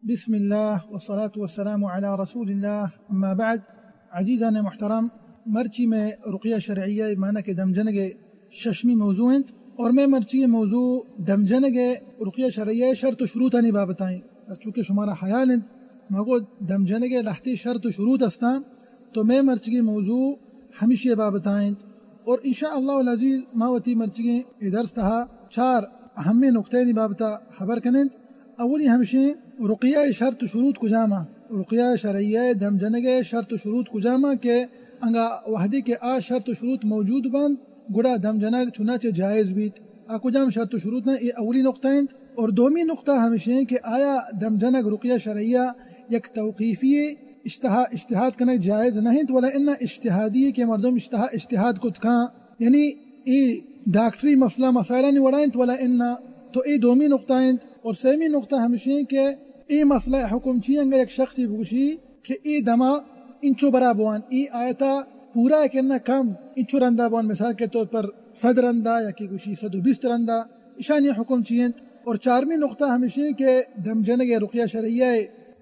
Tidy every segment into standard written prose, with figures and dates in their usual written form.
بسم الله والصلاة والسلام على رسول الله اما بعد. عزیزان محترم، مرچی میں رقیہ شرعیہ معنی کہ دمجنگ ششمی موضوع ہیں، اور میں مرچی موضوع دمجنگ رقیہ شرعیہ شرط و شروط نہیں بابتائیں. چونکہ شمارا خیال ہے مگو دمجنگ لحتی شرط و شروط استان، تو میں مرچی موضوع ہمیشہ بابتائیں. اور انشاءاللہ العزیز ماوتی مرچی درس تہا چار اہم نقطے نہیں بابتا خبر کنند. اولی ہمشہ رقیہ شرط و شروط کجاما، رقیہ شرعیہ دمجنگ شرط و شروط کجاما کہ انگا وحدی کے آ شرط و شروط موجود بند گڑا دمجنگ چنانچہ جائز بیت. آ کجام شرط و شروط ہیں، یہ اولی نقطہ ہیں. اور دومی نقطہ ہمشہ کہ آیا دمجنگ رقیہ شرعیہ یک توقیفی اجتہاد کنک جائز نہیں ولا ان اجتہادی کے مردم اجتہاد کو تکاں، یعنی ای ڈاکٹری مسئلہ مسائلہ نہیں وڑائیں ولا ان، تو ای دومی نقطہ ہیں. اور سیمی نقطہ ہمشہ کہ ای مسئلہ حکم چی انگا ایک شخصی بوشی کہ ای دما انچو برا بوان، ای آیتا پورا ہے کہ کم انچو رندہ بوان، مثال کے طور پر 100 رندہ یا کی گوشی 120 رندہ، اشان یہ حکم چی ہیں. اور چارمی نقطہ ہمشہ کہ دمجنگ رقیہ شرعیہ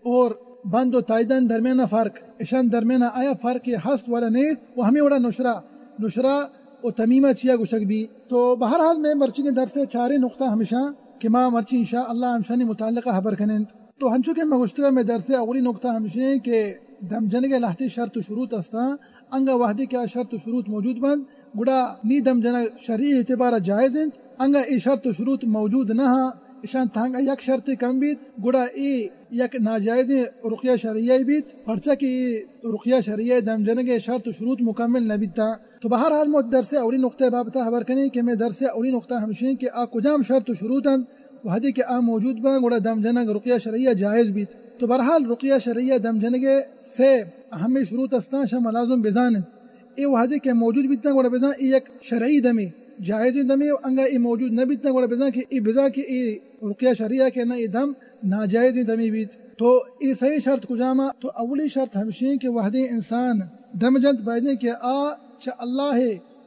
اور بند و تائیدن درمیانہ فرق، اشان درمیانہ آیا فرق ہست والا نیست وہ ہمیں وڑا نشرہ و تمیمہ چیا گوشک بھی. تو بہرحال میں مرچی کے درس چارے نقطہ ہمیشہ کہ ماں مرچی انشاءاللہ ہمشانی متعلقہ خبر کنند. تو ہنچو کہ میں گشتگا میں درس اولی نقطہ ہمشہ کہ دمجنگ لحتی شرط و شروط استا انگا وحدی کیا شرط و شروط موجود بند گڑا نی دمجنگ شرعی اعتبار جائز ہیں. انگا ای شرط و شروط موجود نہ اشان تھانگا یک شرط کم بیت گڑا ای یک ناجائز رقیہ شرعیہ بیت پرچہ کہ رقیہ شرعیہ دمجنگ شرط و شروط مکمل نہ بیتا. تو بہرحال میں درس اولی نقطہ بابتا خبر کنی کہ میں درس اولی نقطہ ہمشہ کہ آ کجام شرط و شروط ہیں وحدی کے آ موجود با گڑا دمجنگ رقیہ شرعیہ جائز بیت. تو بہرحال رقیہ شرعیہ دمجنگ سے اہم شروط استان شم ملازم بزانند ای وحدی کے موجود بیتنا گڑا بزان ای یک شرعی دمی جائز دمی انگا ای موجود نہ بیتنا گڑا بزان کہ ای بزان کہ ای رقیہ شرعیہ کے نہ ای دم ناجائز دمی بیت. تو ای صحیح شرط کجاما، تو اولی شرط ہمشہ کہ وحدی انسان دمجنت بائدنے کہ آ چا اللہ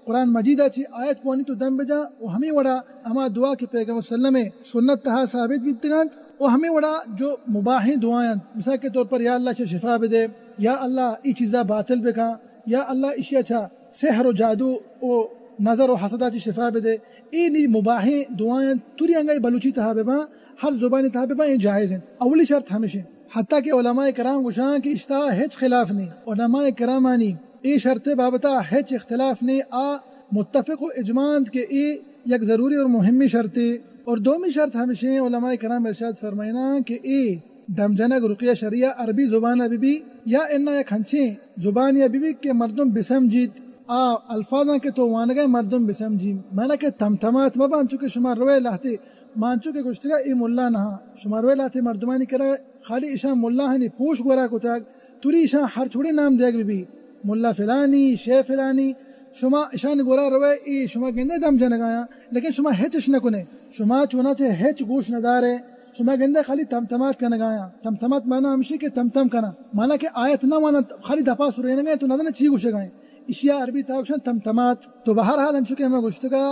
قرآن مجیدہ چی آیت پوانی تو دم بجا وہ ہمیں وڑا اما دعا کے پیغمبر صلی اللہ علیہ وسلم سنت تہا ثابت بیتگان وہ ہمیں وڑا جو مباحی دعائیں مثال کے طور پر یا اللہ چا شفا بدے، یا اللہ ای چیزا باطل بکا، یا اللہ اشیا چا سحر و جادو و نظر و حسدہ چی شفا بدے، ای نی مباحی دعائیں توری انگائی بلوچی تہا ببا ہر زبانی تہا ببا یہ جائز ہیں. اولی شرط ہمیشہ حتیٰ کہ علماء کرام گشان کی اشتہا ہیچ خلاف نہیں، علماء کرامانی ای شرط بابتا ہیچ اختلاف نہیں آ متفق و اجماند کہ ای یک ضروری اور مہمی شرطی. اور دومی شرط ہمیشہ علماء کرام ارشاد فرمائنا کہ ای دمجنگ رقیہ شرعیہ عربی زبانہ بھی یا انہ یک ہنچیں زبانیہ بھی کہ مردم بسمجید آ الفاظاں کے تو وانگے مردم بسمجید مانا کہ تمتمات مبان چکے شمار روے لاہتے مانچو کے گشتگا ای ملا نہا شمار روے لاہتے مردمانی کرا خالی اشان ملا ہنی پوش گورا کتاگ توری اشان ہر چھوڑی نام دیگ بھی ملا فلانی شیخ فلانی شما اشان گورا روے ای شما گندے دم جنگایا لیکن شما ہیچش نہ کنے شما چونا چے ہیچ گوش نہ دارے شما گندے خالی تمتمات کا نگایا. تمتمات مانا ہمشی کہ تمتم کنا مانا کہ آیت نہ مانا خالی دپا سورے نگائے تو نہ چی گوشے گائیں اشیا عربی تاوشن تمتمات. تو بہرحال ہم چکے ہمیں گشتگا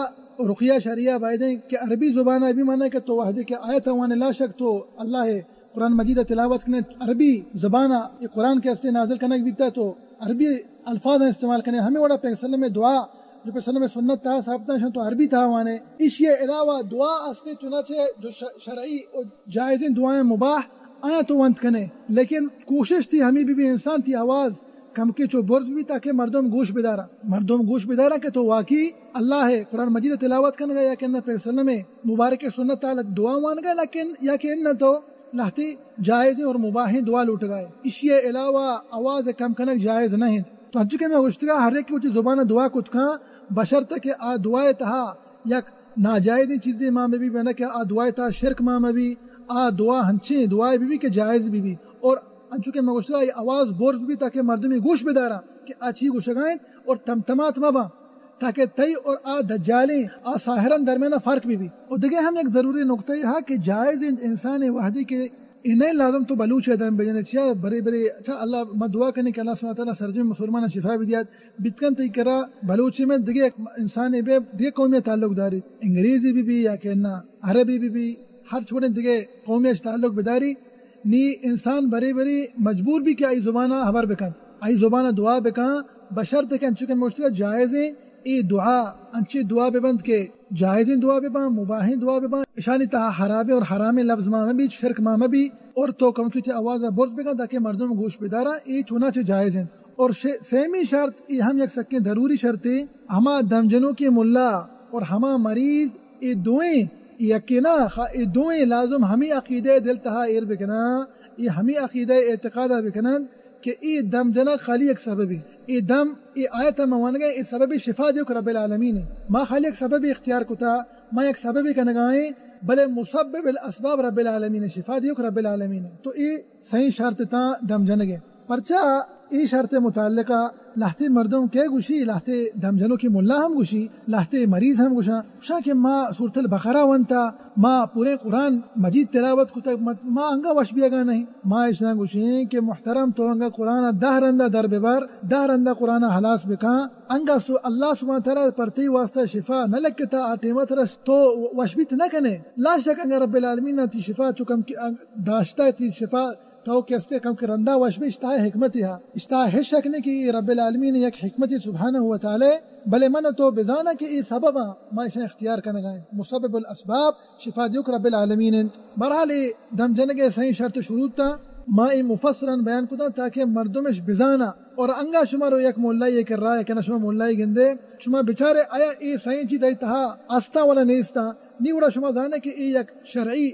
رقیہ شرعیہ بائدیں کہ عربی زبانہ بھی مانا کہ تو وحدی کہ آیت وانے لا شک تو اللہ ہے قرآن مجید تلاوت کرنے عربی زبانہ یہ قرآن کے ہستے نازل کرنے بیتا تو عربی الفاظ استعمال کرنے ہمیں وڑا پیغمبر صلی اللہ علیہ وسلم دعا جو پیغمبر صلی اللہ علیہ وسلم سنت تھا ثابتہ شن تو عربی تھا وانے اس یہ علاوہ دعا استے چنانچہ جو شرعی اور جائز دعائیں مباح آیا تو وانت کنے لیکن کوشش تھی ہمیں بھی انسان تھی آواز کم کے چو برز بھی تاکہ مردم گوش بدارا کہ تو واقعی اللہ ہے قرآن مجید تلاوت کرنے گا یا کہ پیغمبر صلی اللہ علیہ وسلم مبارک سنت تعالی دعا مان گا لیکن یا کہ ان تو لہتی جائز اور مباح دعا لوٹ گئے اس یہ علاوہ آواز کم کنک جائز نہیں. تو ہم چکے میں گشتگا ہر ایک کی زبان دعا کو تکاں بشرط کہ آ دعائے تہا یک ناجائز چیزیں ماں میں بھی بنا کہ آ دعائے تہا شرک ماں میں بھی آ دعا ہنچیں دعائے بھی کہ جائز بھی اور ہم چکے میں گشتگا یہ آواز بورز بھی تاکہ مردمی گوش بدارا کہ آچی گوشگائیں اور تمتمات مبا تاکہ تی اور آ دجالیں آ ساحران درمیانہ فرق بھی. اور دیکھیں ہم ایک ضروری نقطہ یہ ہے کہ جائز انسان وحدی کے انہیں لازم تو بلوچ ہے دم بجنے چیا بڑے اچھا اللہ میں دعا کرنے کہ اللہ سبحانہ تعالیٰ سرجم مسلمان شفا بھی دیات بتکن تی کرا بلوچی میں دیکھے انسان بے دیکھے قومی تعلق داری انگریزی بھی یا کہ نہ عربی بھی ہر چھوڑے دیکھے قومی تعلق بداری نی انسان بری بری مجبور بھی کہ ای زبانہ خبر بکن ای زبانہ دعا بکن بشرط کہ انچو کہ مشتگا جائزیں ای دعا انچی دعا ببند کے جائزیں دعا ببن مباحیں دعا ببن اشانی تا حرام اور حرام لفظ ماں بھی شرک ماں بھی اور تو کم کی آواز برز بکن تاکہ مردم گوش بدارا ای چونا چے جائز ہیں اور سیمی شرط ای ہم یک سکیں ضروری شرط ہے ہما دمجنوں کی ملا اور ہما مریض ای دوئیں یقینا ای دوئیں لازم ہمیں عقیدہ دل تہا ایر بکنا ای ہمیں عقیدہ اعتقادہ بکنن کہ ای دم جنا خالی ایک سببی ای دم ای آیت موانگا ای سببی شفا دیوک رب العالمین ہے ما خالی ایک سببی اختیار کتا ما ایک سببی کنگائیں بلے مسبب الاسباب رب العالمین شفا دیوک رب العالمین تو ای صحیح شرط تا دم جنگے پرچا ای شرط متعلقہ لہتے مردوں کے گوشی لہتے دمجنوں کی ملا ہم گوشی لہتے مریض ہم گوشا شاہ کہ ما سورة البقرہ ونتا ما پورے قرآن مجید تلاوت کتا ما انگا وش بیگا نہیں ما اشنا گوشی کہ محترم تو انگا قرآن دہ رندہ در ببر دہ رندہ قرآن حلاس بکا انگا اللہ سبحانہ تعالیٰ پرتی واسطہ شفا نہ لگتا آٹیمت رس تو وش بیت نہ کنے لا شک انگا رب العالمین تی شفا چکم داشتا تی شفا تو کیسے کم کہ رندہ وشبی اشتہا حکمتی ہا اشتہا ہے شک نے کہ رب العالمین یک حکمتی سبحانہ و تعالی بلے من تو بزانا کہ ای سببا ما اشان اختیار کرنے گئے مسبب الاسباب شفا دیوک رب العالمین برحال دم جنگے صحیح شرط شروط تا ما ای مفسرن بیان کتا تاکہ مردمش بزانا اور انگا شما رو یک مولائی یہ کر رہا ہے کہ شما مولائی گندے شما بچارے آیا ای صحیح چیز ایتہا آستا ولا نیستا نی وڑا شما زانے کہ ای یک شرعی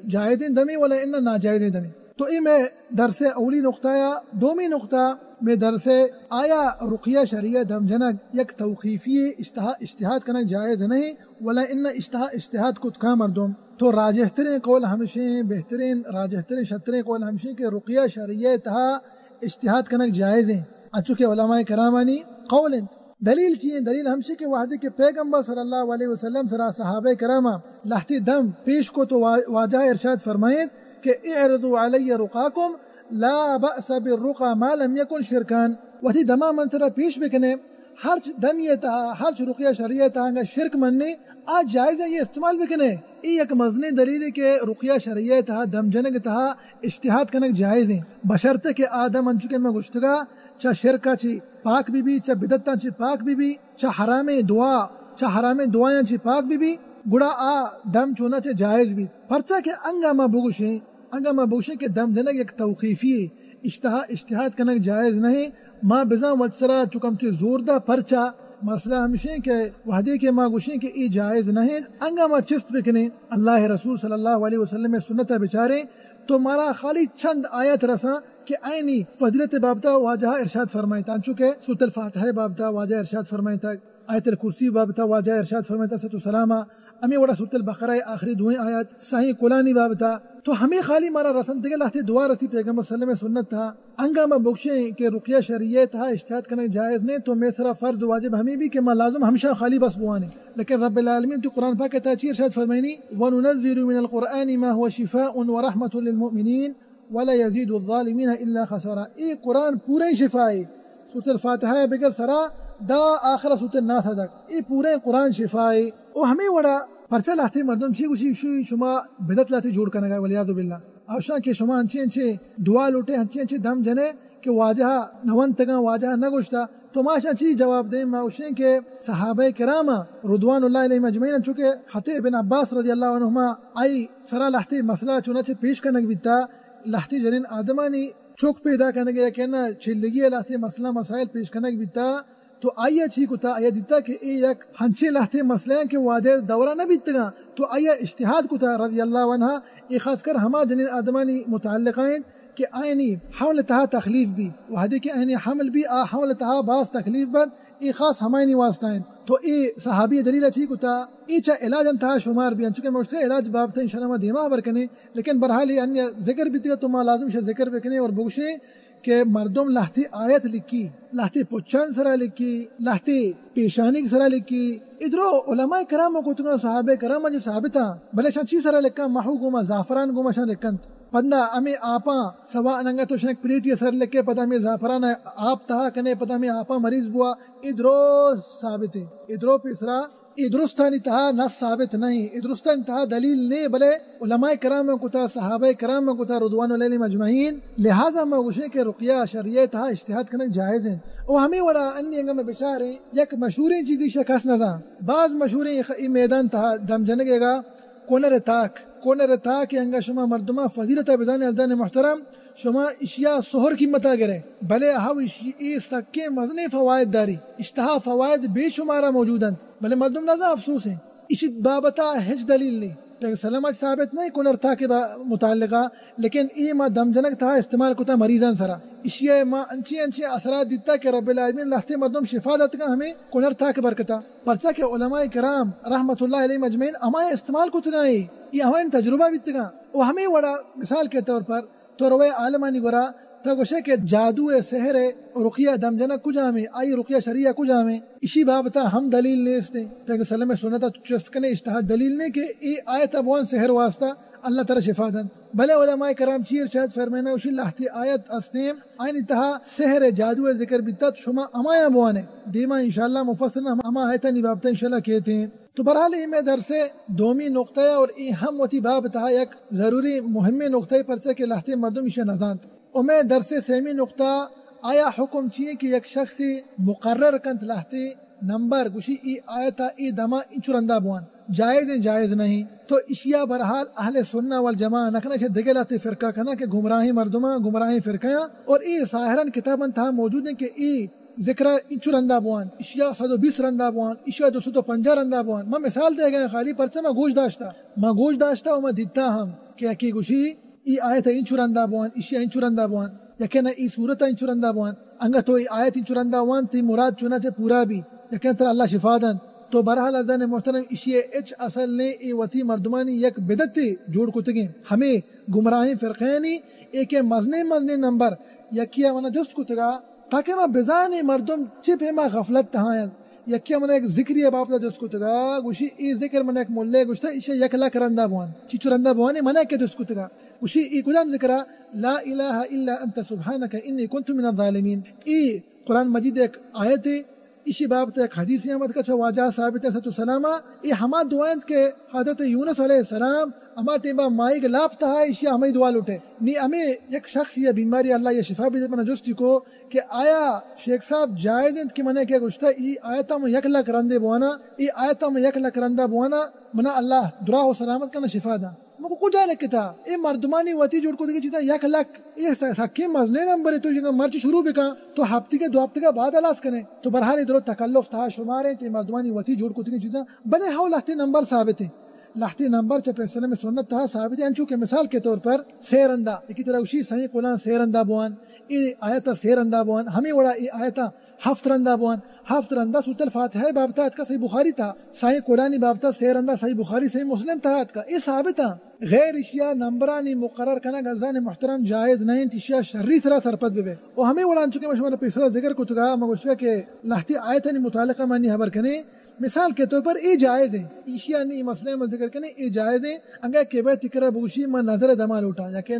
جائزین دمی ولا انہ ناجائزین دمی تو ای میں درس اولی نقطہ یا دومی نقطہ میں درس آیا رقیہ شریعہ دم جنگ یک توقیفی اجتہاد کرنا جائز نہیں ولا ان اجتہاد کت کا مردم تو راجحترین قول ہمشیں بہترین راجحترین شترین قول ہمشیں کہ رقیہ شریعہ تہا اجتہاد کرنا جائز ہیں اچھو کہ علماء کرامانی قول دلیل چیئے دلیل ہمشی کے وحدی کے پیغمبر صلی اللہ علیہ وسلم سرا صحابہ کرامہ لہتی دم پیش کو تو واجہ ارشاد فرمائیں کہ اعرضوا علی رقاکم لا بأس بالرقا ما لم يكن شرکان وہی دما منترہ پیش بکنے ہرچ دمیتا ہرچ رقیہ شریعتا ہنگا شرک مننے آج جائز ہے یہ استعمال بکنے ای ایک مزنی دلیل ہے کہ رقیہ شریعتا دم جنگ تہا اجتہاد کنک جائز ہیں بشرط کہ آدم انچکے میں گشتگا چا شرکا چی پاک بی بی چا بدتا چی پاک بی بی چا حرام دعائیں چی پاک بی بی گڑا آ دم چونا چے جائز بھی پرچا کہ انگا ما بگوشیں کہ دم جنگ ایک توقیفی اجتہاد کنک جائز نہیں ما بزا مجسرہ چکم کے زور دا پرچا مسئلہ ہمشیں کہ وحدی کے ما گوشیں کہ ای جائز نہیں انگا ما چست بکنے اللہ رسول صلی اللہ علیہ وسلم میں سنتا بچارے تو مارا خالی چند آیت رسا کہ آئینی فضلت بابتا واجہ ارشاد فرمائے تا چونکہ سورۃ الفاتحہ بابتا واجہ ارشاد فرمائے تا آیت الکرسی بابتا واجہ ارشاد فرمائے تا ستو سلامہ امی وڑا سورۃ البقرہ آخری دوئیں آیات صحیح قلانی بابتا تو ہمیں خالی مارا رسن دیگا لہتے دعا رسی پیغمبر صلی اللہ علیہ وسلم سنت تھا انگا ما بخشیں کہ رقیہ شریعہ تھا اجتہاد کرنا جائز نہیں تو میں سرا فرض واجب ہمیں بھی کہ ما لازم ہمشہ خالی بس بوانے لیکن رب العالمین تو قرآن پاک کہتا ہے ارشاد فرمائنی وَنُنَزِّلُ مِنَ الْقُرْآنِ مَا هُوَ شِفَاءٌ وَرَحْمَةٌ لِلْمُؤْمِنِينَ وَلَا يَزِيدُ الظَّالِمِينَ إِلَّا خَسَارًا ای قرآن پورے شفا ہے سورۃ الفاتحہ بگر سرا دا آخر سورۃ الناس تک ای پورے قرآن شفا ہے او ہمیں وڑا پرچہ لاتے مردم چی گوشی شما بدت لاتے جوڑ کرنے گئے ولیعذ باللہ اوشاں کہ شما انچے دعا لوٹے انچے دم جنے کہ واجہ نون تگا واجہ نہ گوشتا تو ماشاء چی جواب دیں ما اوشیں کہ صحابہ کرامہ رضوان اللہ علیہ مجمعین چونکہ حتی بن عباس رضی اللہ عنہما آئی سرا لہتے مسئلہ چونچے پیش کرنے بیتا لہتے جنین آدمانی چوک پیدا کرنے گیا کہنا چھلگی لہتے مسئلہ مسائل پیش کرنے بیتا تو آئیے چھی کتا آئیے دیتا کہ ای یک ہنچے لہتے مسئلے ہیں کہ واجہ دورہ نہ بیتگا تو آئیے اجتہاد کتا رضی اللہ عنہ ای خاص کر ہما جنین آدمانی متعلقائیں کہ آئینی حمل تہا تخلیف بھی وحدی کہ آئینی حمل بھی حمل تہا باس تخلیف بد ای خاص ہمائنی واسطائیں تو ای صحابی جلیلہ چھی کتا ای چا علاج انتہا شمار بھی چونکہ مجھتے علاج باب تھا انشاءاللہ ما دیما برکنے لیکن برحالی انیا ذکر بیتگا تو ما لازم شا ذکر بکنے اور بگشے کہ مردم لہتی آیت لکھی لہتی پچھان سرا لکھی لہتی پیشانی سرا لکھی ادھرو علماء کرام کو تنگا صحابہ کرام جو ثابتا بلے شان چی سرا لکھا محو گوما زعفران گوما شان لکھنت پندہ امی آپا سوا اننگا تو شنک پلیٹی سر لکھے پتہ میں زعفران آپ تہا کنے پتہ میں آپا مریض بوا ادھرو ثابت ہے ادھرو پیسرا درستانی تہا نہ ثابت نہیں، درستانی تہا دلیل نہیں، بلے علماء کرام کتا صحابہ کرام کتا رضوان علیہم اجمعین. لہذا میں گوشے کہ رقیہ شرعیہ تہا اجتہاد کرنا جائز ہیں. اور ہمیں وڑا انی انگا میں بچارے یک مشہوریں چیزی شکست نظا بعض مشہوریں ای میدان تہا دم جنگے گا کونر تاک انگا شما مردمہ فضیلت بدان الدان محترم شما اشیاء سہر قیمتا گرے بلے ہاو ای سکے مزنے فوائد داری اشتہا فوائد بے شمارہ موجودن بلے مردم نظر افسوس ہیں اشت بابتا ہج دلیل نہیں پیغمبر سلام ثابت نہیں کنر تھا کے متعلقہ لیکن ای ما دم جنک تھا استعمال کتا مریضان سرا اشیاء ما انچی اثرات دیتا کہ رب العالمین لہتے مردم شفا دتا ہمیں کنر تھا کے برکتا پرچا کہ علماء کرام رحمت اللہ علیہ مجمعین ہمیں استعمال کتنا ہے یہ ہمیں تجربہ بیتگا وہ ہمیں وڑا مثال کے طور پر تو روئے عالمانی گورا تا گوشے کہ جادو سحر رقیہ دم جنک کجا میں آئی رقیہ شریعہ کجا میں اسی بابتا ہم دلیل نہیں استے پیغمبر صلی اللہ علیہ وسلم سنتا چستکنے اجتہاد دلیل نہیں کہ ای آیت ابوان سحر واسطہ اللہ تعالی شفا دن بلے علماء کرام چیر شاید فرمینا اسی لہتی آیت استیم آئین انتہا سحر جادو ذکر بیتا شما امایا بوانے دیما انشاءاللہ مفصلنا ہم آیتا نہیں بابتا انشاءاللہ کہتے ہیں. تو برحال میں در سے دومی نقطہ اور ای ہم وتی باب تہا یک ضروری مہمی نقطہ پرچہ کے لہتے مردم ایشہ نزانت اور میں در سے سیمی نقطہ آیا حکم چیئے کہ یک شخص مقرر کنت لہتے نمبر گوشی ای آیتا ای دما انچورندہ بوان جائز نہیں تو اشیاء برحال اہل سنہ والجماعہ نکنا چھے دگلاتے فرقہ کنا کہ گمراہی مردمہ گمراہی فرقیاں اور ای ظاہراً کتاباً تھا موجود ہیں کہ ای ذکرہ انچو رندہ بوان اشیاء 120 رندہ بوان اشیاء 250 رندہ بوان میں مثال دے گئے خالی پرچہ میں گوش داشتا اور میں دیتا ہم کہ اکی گوشی ای آیت انچو رندہ بوان اشیاء انچو رندہ بوان یکینا ای صورت انچو رندہ بوان انگا تو ای آیت انچو رندہ بوان تی مراد چونا چے پورا بھی یکینا تر اللہ شفا دن تو برحال ازان محترم اشیاء اچ اصل نے ای وطی مردمانی یک بدت جوڑ کتگیں ہمیں گمراہی فرقینی ایک مزنے نمبر یکیہ ونا جست کتگا تاکہ میں بزانی مردم چپ ہے میں غفلت تہائیں یکیہ من ایک ذکری باپتا جس کو تگا گوشی ای ذکر من ایک ملے گوشتا ایشہ یک لاکھ رندہ بوان چیچو رندہ بوانی منع کے جس کو تگا گوشی ای کدام ذکرہ لا الہ الا انت سبحانک انی کنت من الظالمین ای قرآن مجید ایک آیت ہے اسی بابت ایک حدیث احمد کا واجہ ثابت ہے ستو سلامہ ای ہما دعائیں کے حضرت یونس علیہ السلام اما ٹیمہ مائی کے لاپ تہا اسی ہمیں دعا لوٹے نی ہمیں یک شخص یہ بیماری اللہ یہ شفا بھی دے منا جستی کو کہ آیا شیخ صاحب جائز انت کی منع کیا گوشتا ای آیتا میں یک لاکھ رندے بوانا ای آیتا میں یک لاکھ رندہ بوانا منا اللہ درا و سلامت کرنا شفا دا مکو کجا لکتا اے مردمانی واتی جوڑ کو دیکھ چیزا یک لاکھ یہ سکے مزنے نمبر ہے تو یہ مرچ شروع بکا تو ہفتے کے دو ہفتے کا بعد علاس کریں تو برحال ادھر تکلف تھا شمارے تے مردمانی واتی جوڑ کو دیکھ چیزا بنے ہاو لہتے نمبر ثابت ہیں لہتی نمبر چپے سلم سنت تھا ثابت ہے انچو کے مثال کے طور پر سیر اندہ ایک طرح اسی صحیح قرآن سیر اندہ بوان ای آیتا سیر اندہ بوان ہمیں وڑا ای آیتا ہفت رندہ بوان ہفت رندہ سورۃ الفاتحہ بابتا ات کا صحیح بخاری تھا صحیح قرآنی بابتا سیر اندہ صحیح بخاری صحیح مسلم تھا ات کا یہ ثابت ہے غیر اشیاء نمبرانی مقرر کرنا گزان محترم جائز نہیں اشیاء شرری سرا سرپت بے اور ہمیں وڑان چکے مشمار پیسرا ذکر کو چکا مگوشتگا کہ لہتی آیتانی متعلقہ مانی حبر کنے مثال کے طور پر ای جائز ہیں اشیاء نہیں مسئلہ میں ذکر کرنے ای جائز ہیں انگا کہ بے تکرہ بوشی ما نظر دمال اٹھا یا کہ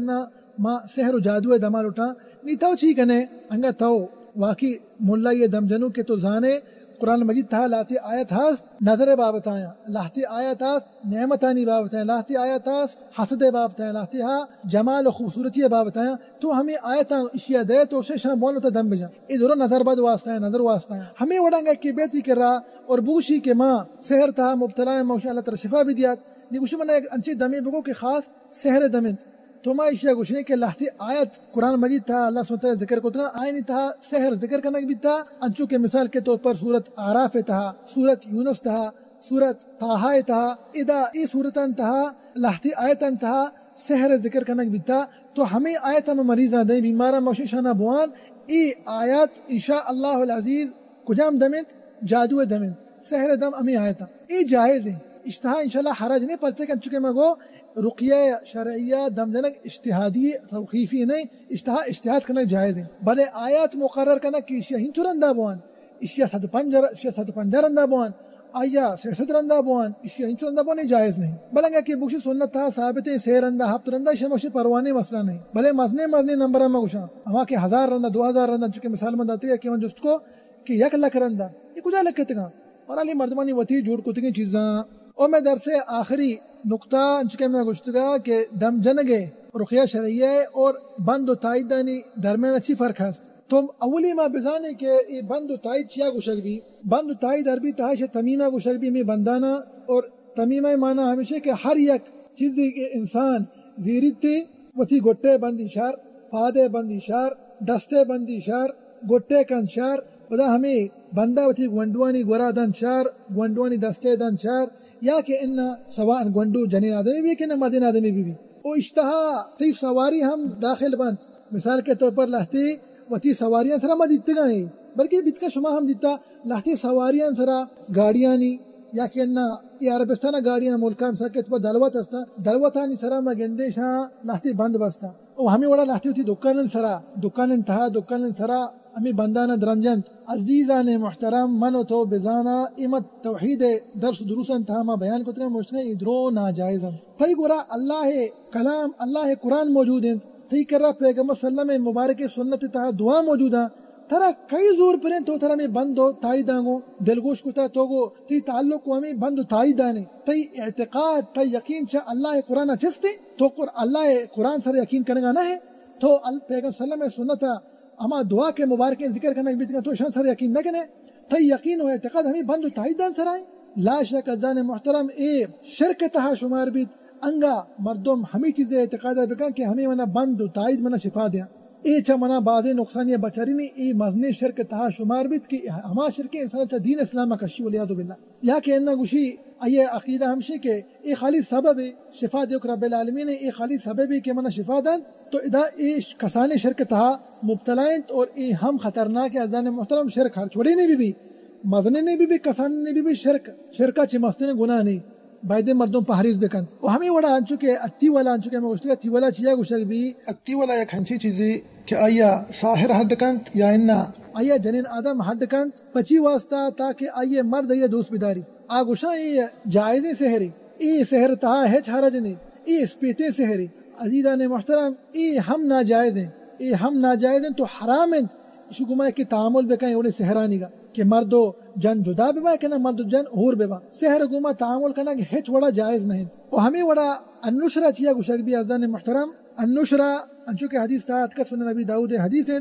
ما سحر و جادو دمال اٹھا نہیں تو چی کنے انگا تو واقعی ملا یہ دم جنو کے تو زانے قرآن مجید تھا لاتی آیت ہاست نظر بابت آیا لاتی آیت ہاست نعمتانی بابت آیا لاتی آیت ہاست حسد بابت آیا لاتی ہاں جمال و خوبصورتی بابت آیا تو ہمیں آیت اشیاء دے تو اسے شاہ بولنا تا دم بجا ادھر نظر بد واسطہ ہے نظر واسطہ ہے ہمیں وڑانگا کی بیتی کر رہا اور بوشی کے ماں سحر تھا مبتلا ہے موشا اللہ تعالی شفا بھی دیات نیگوشی منہ ایک انچی دمی بگو کہ خاص سحر دمند تو ما اشیاء گوشنے کہ لہتی آیت قرآن مجید تھا اللہ سبحانہ ذکر کو تھا آئینی تھا سحر ذکر کرنا بھی تھا انچو کے مثال کے طور پر سورت آراف تھا سورت یونس تھا سورت طٰہٰ تھا ادا ای سورتان تھا لہتی آیتان تھا سحر ذکر کرنا بھی تھا تو ہمیں آیت ہم مریضاں دیں بیمارا موششانہ بوان ای آیت انشاءاللہ العزیز کجام دمت جادو دمت سحر دم امی آیتا ای جائز ہیں اشتہا انشاءاللہ حرج نہیں پرچے کن چکے مگو رقیہ شرعیہ دم جنک اشتہادی توقیفی نہیں اشتہاد کرنا جائز ہے بلے آیات مقرر کرنا کہ اشیاء ہنچو رندہ بوان اشیاء 150 رندہ بوان آیا 60 رندہ بوان اشیاء ہنچو رندہ بوان جائز نہیں بلنگا کہ بکشی سنت تھا ثابت ہے 6 رندہ ہفت رندہ اشیاء موشی پروانے مسئلہ نہیں بلے مزنے نمبر میں گوشا اما کہ 1000 رندہ 2000 رندہ چکے مثال میں داتی ہے کہ من جست کو کہ 1 لاکھ رندہ یہ کجا لکھتے گا اور علی مردمانی وتی جوڑ کتگی چیزاں اور میں درس آخری نقطہ انچکے میں گشتگا کہ دم جنگے رقیہ شرعیہ اور بند و تائید دانی درمیان اچھی فرق ہے. تو اولی ما بزانے کہ یہ بند و تائید چیا گوشک بھی بند و تائید عربی تہاش تمیمہ گوشک بھی میں بندانا اور تمیمہ معنی ہمیشہ کہ ہر یک چیزی کے انسان زیرت تے وتی گٹے بند اشار پادے بند اشار دستے بند اشار گٹے کن شار بدا ہمیں بندہ وتی گونڈوانی گورا دن شار گونڈوانی دستے دن شار یا کہ ان سواء گونڈو جنین آدمی بھی کہ نہ مردین آدمی بھی او اشتہا تی سواری ہم داخل بند مثال کے طور پر لہتی وتی سواریاں سرا ما دیتے گئے بلکہ بیت کا شما ہم دیتا لہتی سواریاں سرا گاڑیانی یا کہ نہ یہ عربستانہ گاڑیاں ملکان سر کے طور دلوت ہستا دلوتانی سرا ما گندے شاہ لہتی بند بستا او ہمیں وڑا لہتی ہوتی دکانن سرا دکانن تہا دکانن سرا ہمیں بندانا درنجنت عزیزان محترم منو تو بزانا امت توحید درس دروسن تہا ما بیان کو ترے مشتنے ادرو ناجائزن تھی گورا اللہ کلام اللہ قرآن موجود ہیں تھی کر رہا پیغمبر صلی اللہ علیہ وسلم مبارک سنت تہا دعا موجود ہے ترا کئی زور پریں تو ترا میں بند ہو تائید آنگو دلگوش کتا توگو تی تعلق کو ہمیں بند ہو تائید آنے تی اعتقاد تی یقین چا اللہ قرآن چستے تو اللہ قرآن سر یقین کرنے گا نہ ہے تو پیغمبر صلی اللہ علیہ وسلم سنتا اما دعا کے مبارک ذکر کرنے بیت تو شان سر یقین نہ کنے تی یقین و اعتقاد ہمیں بند ہو تائید آن سر آئے لا شک ازان محترم اے شرک تہا شمار بیت انگا مردم ہمیں چیزیں اعتقاد بکن کہ ہمیں منا بند و تائید منا شفا دیا اے چا منا بعض نقصانی بچاری نہیں اے مزنے شرک تہا شمار بیت کہ ہما شرک انسان چا دین اسلام کشی ولیادو باللہ یا کہ انہ گوشی آئیے عقیدہ ہمشے کہ اے خالی سبب شفا دیوک رب العالمین اے خالی سبب کہ منا شفا دن تو ادا اے کسان شرک تہا مبتلائیں اور اے ہم خطرناک ازان محترم شرک ہر چھوڑے نے بھی مزنے نے بھی کسان نے بھی شرکا چی مستنے گناہ نہیں باید مردم پہریز بکن و ہمیں وڑا آنچو کہ اتی والا آنچو کہ میں گوشتی اتی والا چیا گوشتگ بھی اتی والا یک ہنچی چیزی کہ آیا ساحر حد کنت یا انہ آیا جنین آدم حد کنت پچی واسطہ تاکہ آئیے مرد آئیے دوست بداری آگوشا ای جائزیں سہری ای سہر تہا ہیچ حرج نہیں ای اسپیتے سہری عزیزان محترم ای ہم ناجائز ہیں ای ہم ناجائز ہیں تو حرام ہیں شکمہ کی تعامل بکن اوڑے سہرانی گا کہ مردو جن جدا ببا کہ نہ مرد جن اور ببا سحر گوما تعامل کرنا کہ ہچ وڑا جائز نہیں اور ہمیں وڑا النشرہ چیا گوشک بھی ازدان محترم النشرہ انچو کہ حدیث تھا اتکا سنن نبی داؤد حدیث ہے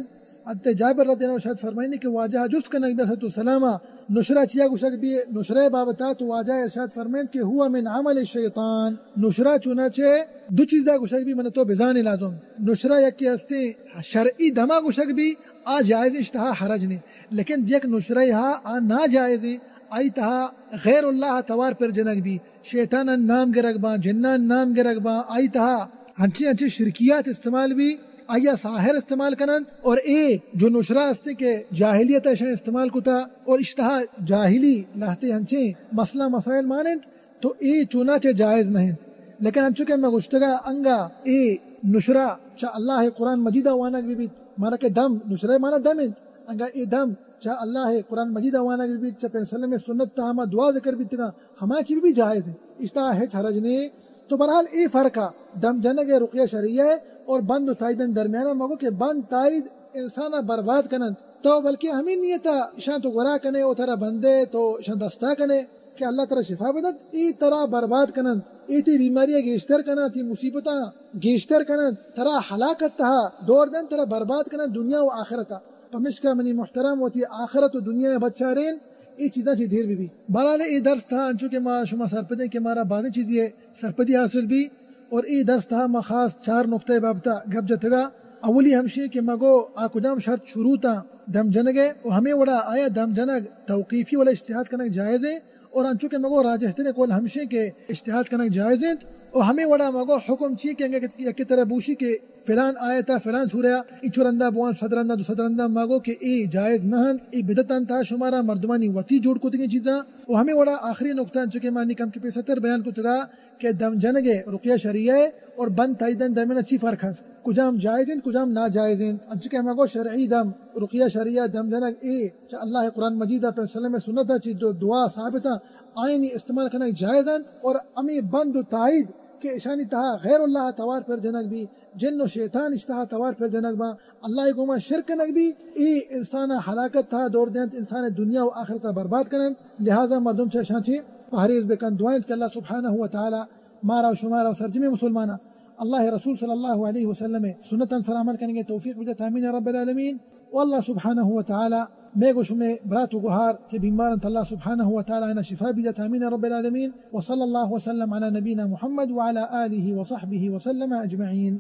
حضرت جابر رضی اللہ عنہ شاید فرمائنی کہ واجہ جس کا نبی صلی اللہ علیہ وسلم نشرہ چیا گوشک بھی نشرہ بابتا تو واجہ ارشاد فرمائن کہ ہوا من عمل الشیطان نشرہ چونچہ دو چیزا گوشک بھی من تو بزان لازم نشرہ یکی ہستے شرعی دما گوشک بھی آ جائز اشتہا حرج نہیں لیکن یک نشرہ آ نا جائز آئی تہا غیر اللہ توار پر جنگ بھی شیطان نام گرگ با جنان نام گرگ با آئی تہا ہنچی شرکیات استعمال بھی آیا ساحر استعمال کنند اور اے جو نشرہ ہستے کہ جاہلیت ایشان استعمال کتا اور اشتہا جاہلی لہتے ہنچے مسئلہ مسائل مانند تو اے چونچہ جائز نہیں لیکن ہنچو کہ میں گشتگا انگا اے نشرہ چا اللہ قرآن مجیدہ وانک بھی بیت مانا کہ دم نشرہ مانا دم انگا اے دم چا اللہ قرآن مجیدہ وانک بھی بیت چا پیر صلی اللہ علیہ وسلم سنت تا ہما دعا ذکر بیتگا ہما چی بھی جائز ہے اشتہا ہے حرج نہیں تو برحال اے فرقہ دم جنگ رقیہ شریعہ اور بند و تائیدن درمیانہ مگو کہ بند تائید انسانہ برباد کنند تو بلکہ ہمیں نیتا شان تو گرا کنے او طرح بندے تو شان دستا کنے کہ اللہ تعالی شفا بدت ای طرح برباد کنند ای تی بیماریاں گیشتر کنند تی مصیبتاں گیشتر کنند طرح ہلاکت تہا دور دن طرح برباد کنند دنیا و آخرتا پمشکا منی محترم و تی آخرت و دنیا بچارین ای چیزاں چی دیر بھی بہرحال ای درس تھا انچو کہ ما شما سرپدیں کہ مارا بعضیں چیزیں سرپدی حاصل بھی اور ای درس تھا ما خاص 4 نقطۂ بابتا گپ جتگا اولی ہمشی کہ مگو آکدام شرط شروع تا دم جنگے اور ہمیں وڑا آیا دم جنگ توقیفی والا اجتہاد کرنا جائز ہے اور انچو کہ مگو راجحتن کول ہمشی کے اجتہاد کرنا جائز ہے اور ہمیں وڑا مگو حکم چی کہ کی طرح بوشی کہ فلان آیتا فلان سورہ ای چورندہ بوان صدرندہ دو صدرندہ ماگو کہ ای جائز نہن ای بدتن تا شمارا مردمانی وطی جوڑ کو تگیں چیزاں وہ ہمیں وڑا آخری نقطہ انچکے مانی کم کے 75 بیان کو تگا کہ دم جنگے رقیہ شریعہ اور بند تائیدن درمیان اچھی فرق ہے کجام جائز ہیں کجام ناجائز ہیں انچکے ماگو شرعی دم رقیہ شریعہ دم جنگ ای چا اللہ قرآن مجیدہ پر سلم سنتہ چیز جو دعا ثابتہ آئینی استعمال کرنا جائز ہیں اور امی بند و تائید کہ اشانی تہا غیر اللہ توار پر جنک بھی جن و شیطان اشتہا توار پر جنک با اللہ گوما شرک نک بھی ای انسان ہلاکت تھا دور دینت انسان دنیا و آخرت برباد کنند لہذا مردم چے شانچی پہریز بکن دعائیں کہ اللہ سبحانہ و تعالی مارا و شمارا و سرجم مسلمانہ اللہ رسول صلی اللہ علیہ وسلم سنتاً سر عمل کریں گے توفیق بجت آمین یا رب العالمین واللہ سبحانہ و تعالی میں گو شمے برات و گہار کہ بیمارن اللہ سبحانہ و تعالی انہ شفا بجت آمین یا رب العالمین وصلی اللہ وسلم علی نبینا محمد وعلى آلہ وصحبہ وسلم اجمعین.